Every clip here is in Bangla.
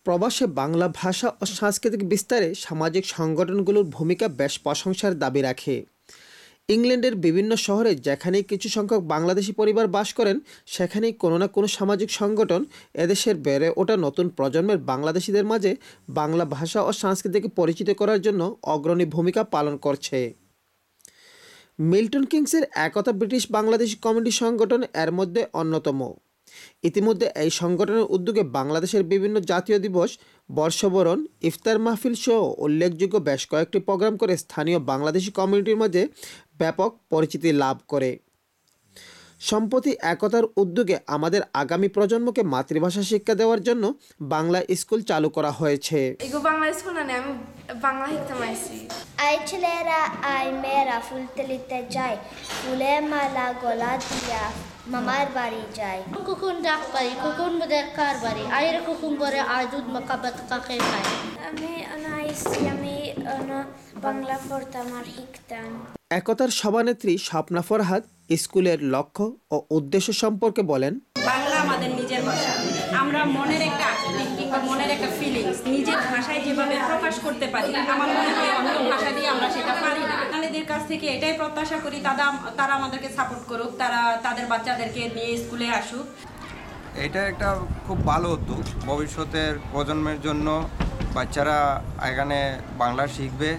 প্রবাসে বাংলা ভাষা ও সাংস্কৃতিক বিস্তারে সামাজিক সংগঠনগুলোর ভূমিকা বেশ প্রশংসার দাবি রাখে। ইংল্যান্ডের বিভিন্ন শহরে যেখানেই কিছু সংখ্যক বাংলাদেশি পরিবার বাস করেন, সেখানেই কোনো না কোনো সামাজিক সংগঠন এদেশের বেড়ে ওঠা নতুন প্রজন্মের বাংলাদেশিদের মাঝে বাংলা ভাষা ও সংস্কৃতিকে পরিচিত করার জন্য অগ্রণী ভূমিকা পালন করছে। মিল্টন কিংসের একতা ব্রিটিশ বাংলাদেশি কমিউনিটি সংগঠন এর মধ্যে অন্যতম। ইতিমধ্যে এই সংগঠনের উদ্যোগে বাংলাদেশের বিভিন্ন জাতীয় দিবস, বর্ষবরণ, ইফতার মাহফিল সহ উল্লেখযোগ্য বেশ কয়েকটি প্রোগ্রাম করে স্থানীয় বাংলাদেশি কমিউনিটির মাঝে ব্যাপক পরিচিতি লাভ করে। সম্প্রতি একতার উদ্যোগে আমাদের আগামী প্রজন্মকে মাতৃভাষা শিক্ষা দেওয়ার জন্য বাংলা স্কুল চালু করা হয়েছে। বাংলা স্কুল না আমি বাংলা শিখতে পাইছি। Aichilera ai mera fultelite jai, fule mala gola dia, mamar bari jai. Kukun dak bari, kukun bedek kar bari, air kukun bore ajud makabat kake kai. আমি আনাইছি আমি বাংলা পড়তাম আর শিখতাম। একতার সভানেত্রী স্বপ্না ফরহাদ স্কুলের লক্ষ্য ও উদ্দেশ্য সম্পর্কে বলেন, বাংলা আমাদের নিজের ভাষা। আমরা মনের একটা আবেগ কিংবা মনের একটা ফিলিংস নিজের ভাষায় যেভাবে প্রকাশ করতে পারি, আমার মনে হয় অন্য ভাষা দিয়ে আমরা সেটা পারি না। বাঙালিদের কাছ থেকে এটাই প্রত্যাশা করি তারা আমাদেরকে সাপোর্ট করুক, তারা তাদের বাচ্চাদেরকে নিয়ে স্কুলে আসুক। এটা একটা খুব ভালো উদ্যোগ। ভবিষ্যতের প্রজন্মের জন্য বাচ্চারা এখানে বাংলা শিখবে,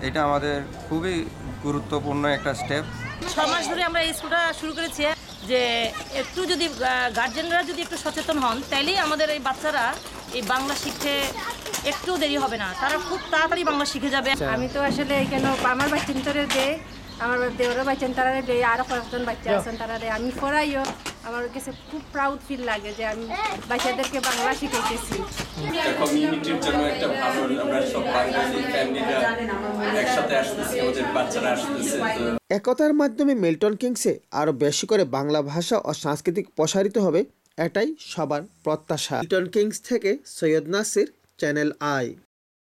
এটা আমাদের খুবই গুরুত্বপূর্ণ একটা স্টেপ। 6 মাস ধরে আমরা এই স্কুলটা শুরু করেছি, যে একটু যদি গার্জেনরা যদি একটু সচেতন হন, তাইলেই আমাদের এই বাচ্চারা এই বাংলা শিখতে একটু দেরি হবে না, তারা খুব তাড়াতাড়ি বাংলা শিখে যাবে। আমি তো আসলে এখানে আমার বাচ্চাদের দেয়, আমার দেওয়ার বাচ্চা তারা দেয়, আরো কয়েকজন বাচ্চা আছেন তারা দেয়, আমি পড়াইও। আমার কাছে খুব প্রাউড ফিল লাগে যে আমি বাচ্চাদেরকে বাংলা শিখাইতেছি। কমিউনিটির জন্য একটা ভালো, আমরা সব বাঙালি ফ্যামিলিরা একসাথে আসতেছি, আমাদের বাচ্চারা আসতেছে। একতার মাধ্যমে মিল্টন কিংসে আরও বেশি করে বাংলা ভাষা ও সাংস্কৃতিক প্রসারিত হবে, এটাই সবার প্রত্যাশা। মিল্টন কিংস থেকে সৈয়দ নাসির, চ্যানেল আই।